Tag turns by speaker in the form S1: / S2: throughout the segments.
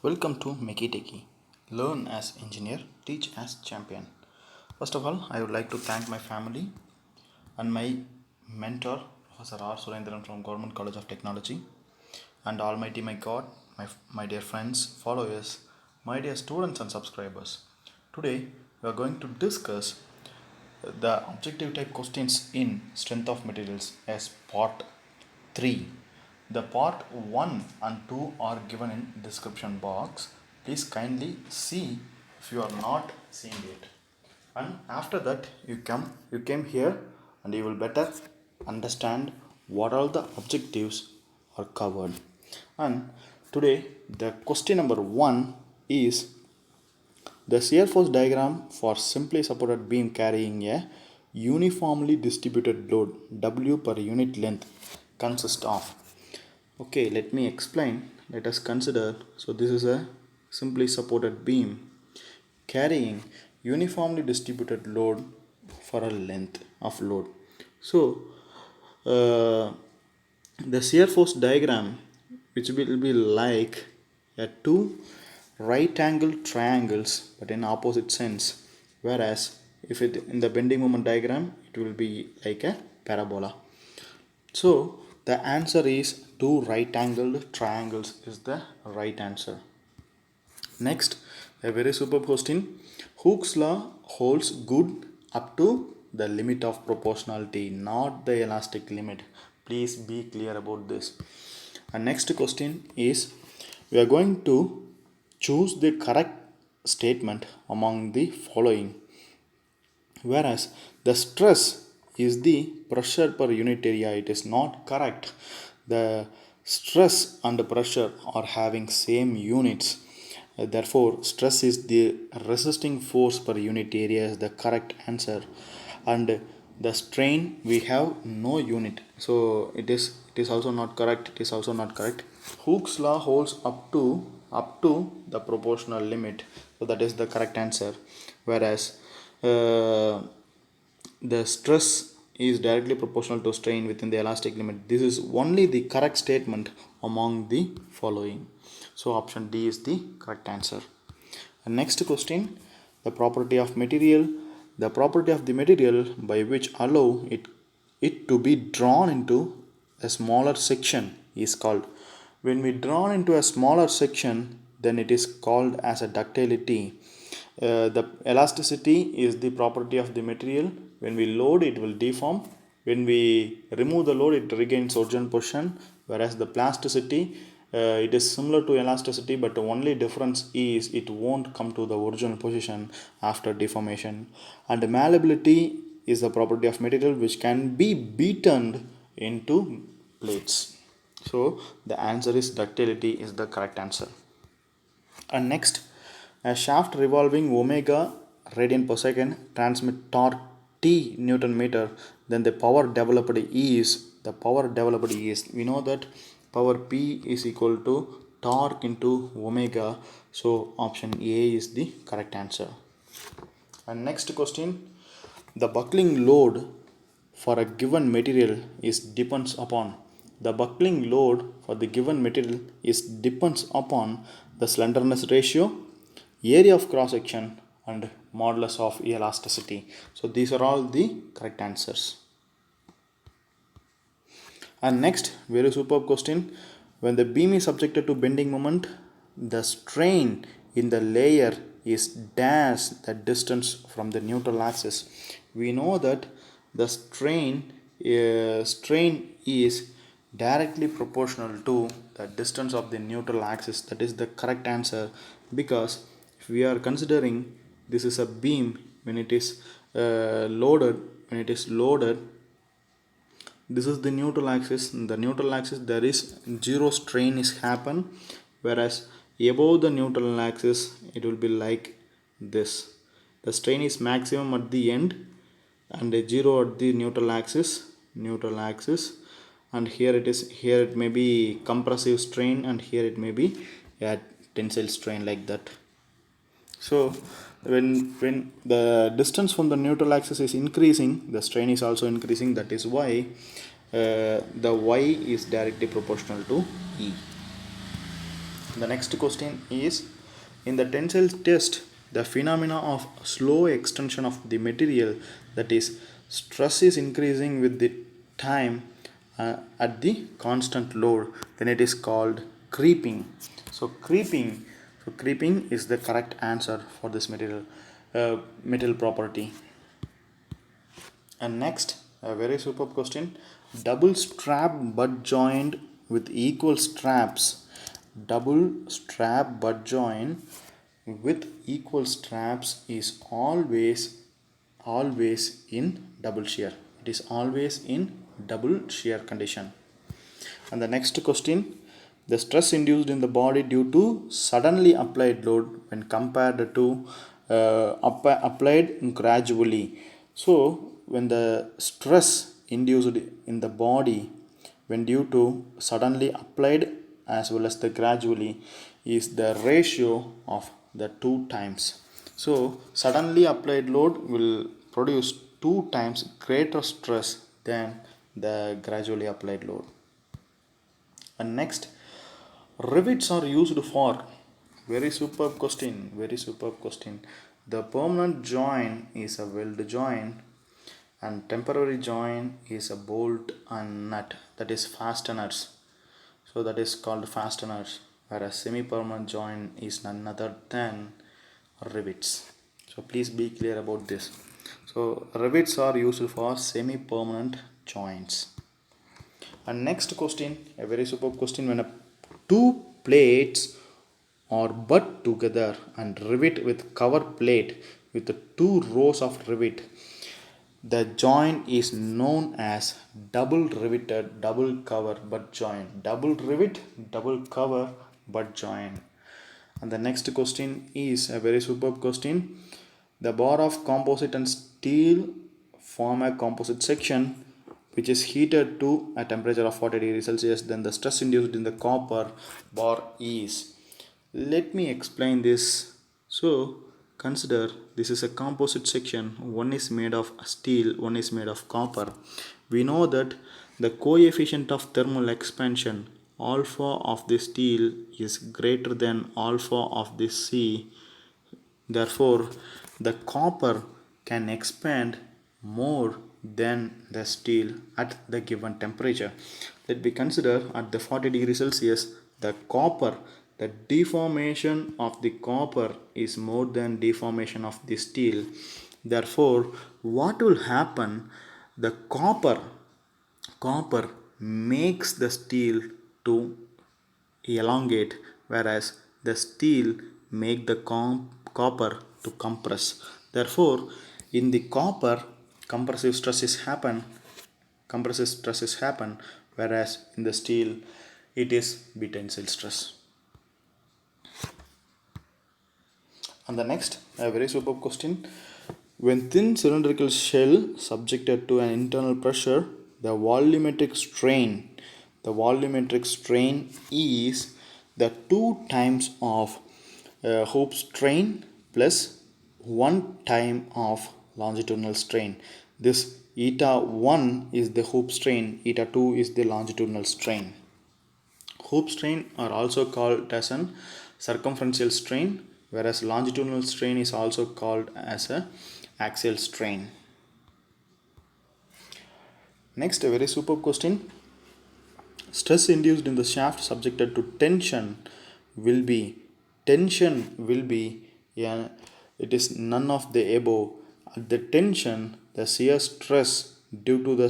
S1: Welcome to Mekiteki. Learn as engineer, teach as champion. First of all, I would like to thank my family and my mentor, Professor R. Surendran from Government College of Technology, and Almighty my God, my dear friends, followers, my dear students and subscribers. Today, we are going to discuss the objective type questions in strength of materials as part 3. The part 1 and 2 are given in description box. Please kindly see if you are not seeing it. And after that you came here and you will better understand what all the objectives are covered. And today the question number 1 is the shear force diagram for simply supported beam carrying a uniformly distributed load W per unit length consists of. Okay, let me explain. Let us consider. So this is a simply supported beam carrying uniformly distributed load for a length of load. So the shear force diagram, which will be like a two right angle triangles but in opposite sense, whereas if it in the bending moment diagram it will be like a parabola. So the answer is two right angled triangles is the right answer. Next, a very superb question. Hooke's law holds good up to the limit of proportionality, not the elastic limit. Please be clear about this. And next question is, we are going to choose the correct statement among the following. Whereas the stress is the pressure per unit area, it is not correct. The stress and the pressure are having same units. Therefore, stress is the resisting force per unit area is the correct answer. And the strain we have no unit, so it is also not correct. It is also not correct. Hooke's law holds up to the proportional limit, so that is the correct answer. Whereas the stress is directly proportional to strain within the elastic limit. This is only the correct statement among the following. So option D is the correct answer. And next question, the property of material. The property of the material by which allow it to be drawn into a smaller section is called. When we drawn into a smaller section, then it is called as a ductility. The elasticity is the property of the material. When we load, it will deform. When we remove the load, it regains original position. Whereas the plasticity, it is similar to elasticity, but the only difference is it won't come to the original position after deformation. And the malleability is the property of material which can be beaten into plates. So the answer is ductility is the correct answer. And next, a shaft revolving omega radian per second transmit torque T Newton meter, then the power developed is we know that power P is equal to torque into omega, so option A is the correct answer. And next question, the buckling load for a given material is depends upon. The buckling load for the given material is depends upon the slenderness ratio, area of cross section, and modulus of elasticity. So these are all the correct answers. And next, very superb question, when the beam is subjected to bending moment, the strain in the layer is dash the distance from the neutral axis. We know that the strain is directly proportional to the distance of the neutral axis. That is the correct answer, because if we are considering this is a beam when it is loaded, this is the neutral axis. In the neutral axis there is zero strain is happen, whereas above the neutral axis it will be like this. The strain is maximum at the end and zero at the neutral axis, and here it may be compressive strain, and here it may be a tensile strain, like that. So when the distance from the neutral axis is increasing, the strain is also increasing. That is why the y is directly proportional to E. The next question is, in the tensile test, the phenomena of slow extension of the material, that is, stress is increasing with the time at the constant load, then it is called creeping. So creeping is the correct answer for this material property. And next, a very superb question: double strap butt joint with equal straps. Double strap butt joint with equal straps is always in double shear. It is always in double shear condition. And the next question: the stress induced in the body due to suddenly applied load when compared to applied gradually. So, when the stress induced in the body when due to suddenly applied as well as the gradually is the ratio of the two times. So, suddenly applied load will produce two times greater stress than the gradually applied load. And next, rivets are used for, very superb question, very superb question. The permanent joint is a weld joint and temporary joint is a bolt and nut, that is fasteners. So that is called fasteners, whereas semi-permanent joint is none other than rivets. So please be clear about this. So rivets are used for semi-permanent joints. And next question, a very superb question: when two plates are butt together and rivet with cover plate with the two rows of rivet, the joint is known as double riveted double cover butt joint. Double rivet, double cover butt joint. And the next question is a very superb question: the bar of composite and steel form a composite section which is heated to a temperature of 40 degrees Celsius, then the stress induced in the copper bar is. Let me explain this. So, consider this is a composite section. One is made of steel, one is made of copper. We know that the coefficient of thermal expansion alpha of the steel is greater than alpha of the C. Therefore, the copper can expand more than the steel at the given temperature. Let me consider at the 40 degrees Celsius, the deformation of the copper is more than deformation of the steel. Therefore, what will happen? The copper makes the steel to elongate, whereas the steel make the copper to compress. Therefore, in the copper, compressive stresses happen, whereas in the steel it is tensile stress. And the next, a very superb question: when thin cylindrical shell subjected to an internal pressure, the volumetric strain is the 2 times of hoop strain plus 1 time of longitudinal strain. This eta 1 is the hoop strain, eta 2 is the longitudinal strain. Hoop strain are also called as an circumferential strain, whereas longitudinal strain is also called as a axial strain. Next, a very superb question: stress induced in the shaft subjected to tension will be it is none of the above. At the tension, the shear stress due to the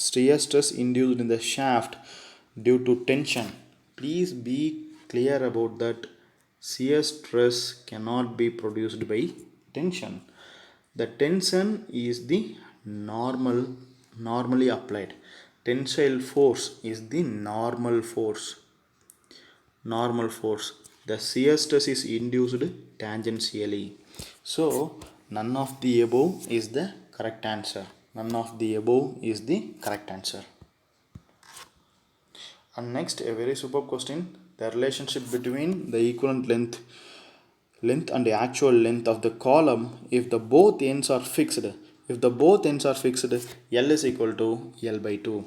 S1: shear stress induced in the shaft due to tension. Please be clear about that. Shear stress cannot be produced by tension. The tension is the normally applied. Tensile force is the normal force. The shear stress is induced tangentially. So, none of the above is the correct answer. And next, a very superb question: the relationship between the equivalent length and the actual length of the column if the both ends are fixed. L is equal to L by 2.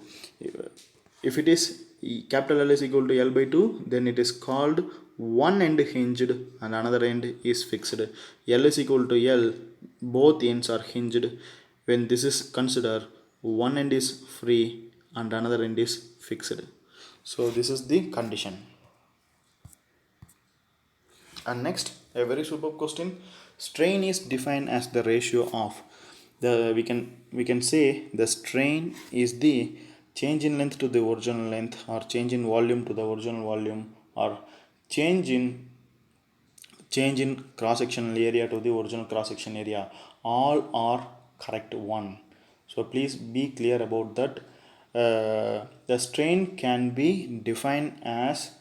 S1: If it is capital L is equal to L by 2, then it is called one end hinged and another end is fixed. L is equal to L, both ends are hinged. When this is considered, one end is free and another end is fixed. So this is the condition. And next, a very superb question. Strain is defined as the ratio of the we can say the strain is the change in length to the original length, or change in volume to the original volume, or change in cross sectional area to the original cross section area. All are correct one. So please be clear about that. The strain can be defined as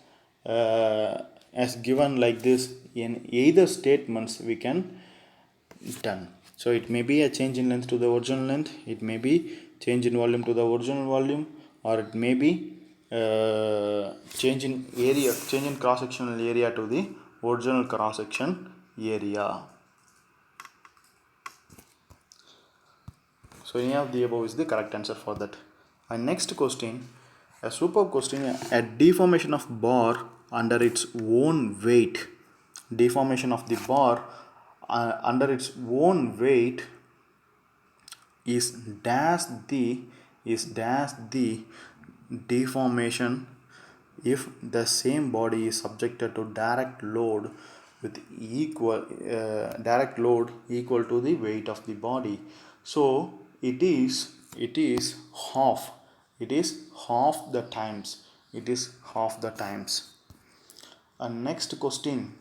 S1: given like this. In either statements we can done. So it may be a change in length to the original length, it may be change in volume to the original volume, or it may be change in cross sectional area to the original cross section area. So any of the above is the correct answer for that. And next question, a superb question. A deformation of bar under its own weight, deformation of the bar under its own weight is dash the deformation if the same body is subjected to direct load with direct load equal to the weight of the body. So it is half. It is half the times. It is half the times. And next question.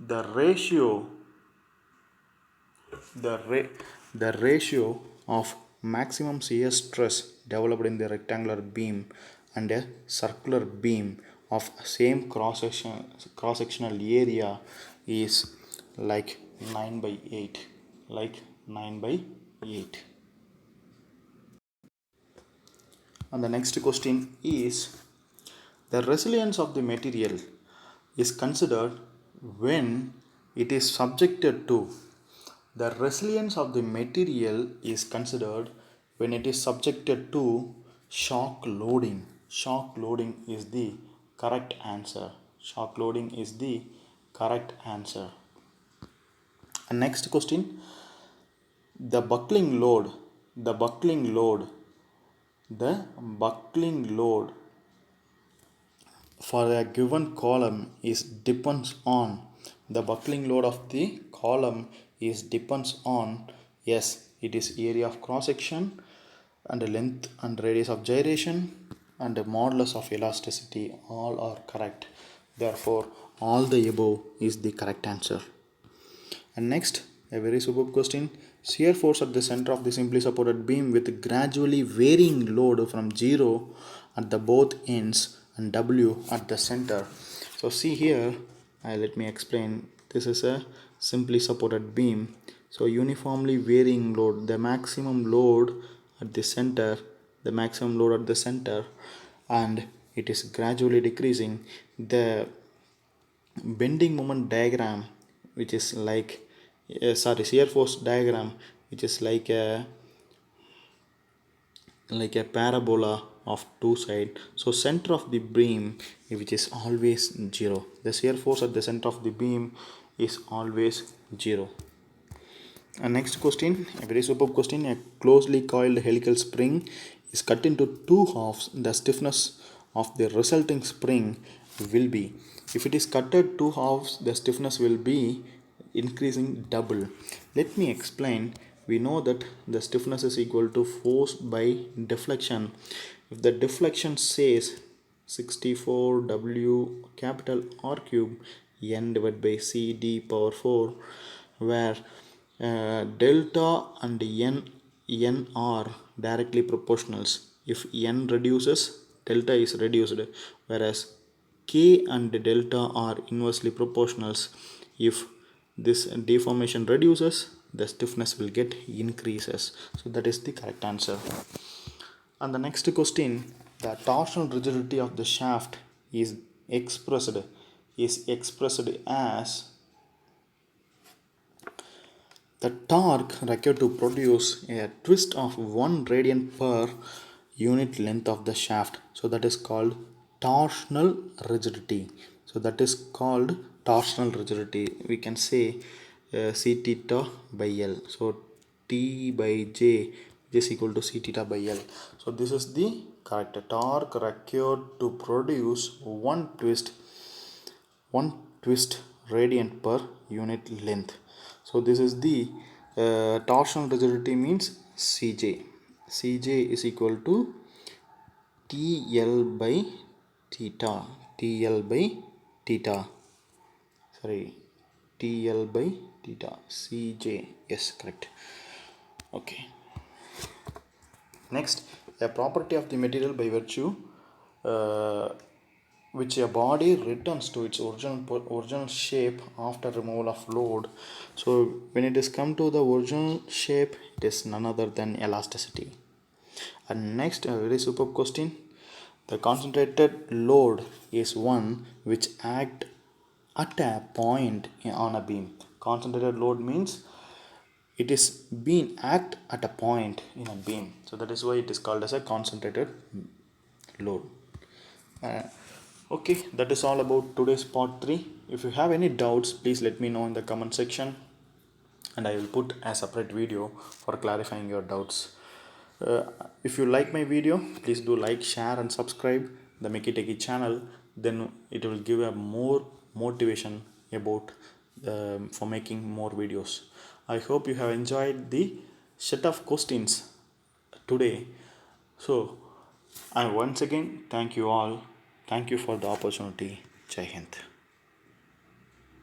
S1: The ratio of maximum shear stress developed in the rectangular beam and a circular beam of same cross-sectional area is like 9/8. And the next question is, the resilience of the material is considered when it is subjected to. The resilience of the material is considered when it is subjected to shock loading. Shock loading is the correct answer. Shock loading is the correct answer. And next question, the buckling load for a given column is depends on. The buckling load of the column is depends on, yes, it is area of cross section and the length and radius of gyration and the modulus of elasticity. All are correct. Therefore all the above is the correct answer. And next, a very superb question. Shear force at the center of the simply supported beam with gradually varying load from 0 at the both ends and W at the center. So see here, let me explain. This is a simply supported beam. So uniformly varying load, the maximum load at the center, and it is gradually decreasing. The bending moment diagram, which is like shear force diagram, which is like a parabola of two sides. So center of the beam, which is always 0. The shear force at the center of the beam is always 0. And next question, a very superb question. A closely coiled helical spring is cut into two halves. The stiffness of the resulting spring will be. If it is cut at two halves, the stiffness will be increasing double. Let me explain. We know that the stiffness is equal to force by deflection. If the deflection says 64 W capital R cube N divided by C D power 4, where delta and n are directly proportionals. If n reduces, delta is reduced, whereas k and delta are inversely proportionals. If this deformation reduces, the stiffness will get increases. So that is the correct answer. And the next question, the torsional rigidity of the shaft is expressed as the torque required to produce a twist of 1 radian per unit length of the shaft. So that is called torsional rigidity. So that is called torsional rigidity. We can say c theta by L. So T by J is equal to c theta by L. So this is the correct torque required to produce one twist radiant per unit length. So this is the torsional rigidity means Cj is equal to TL by theta. TL by theta. Sorry, TL by theta. Cj. Yes, correct. Okay. Next, a property of the material by virtue uh, which a body returns to its original shape after removal of load. So when it is come to the original shape, it is none other than elasticity. And next, a very superb question: the concentrated load is one which act at a point on a beam. Concentrated load means it is being act at a point in a beam, so that is why it is called as a concentrated load. uh, okay, that is all about today's part 3. If you have any doubts, please let me know in the comment section, and I will put a separate video for clarifying your doubts. uh, if you like my video, please do like, share and subscribe the Mickey Techie channel. Then it will give a more motivation about for making more videos. I hope you have enjoyed the set of questions today. So, and once again, thank you all. Thank you for the opportunity. Jai Hind.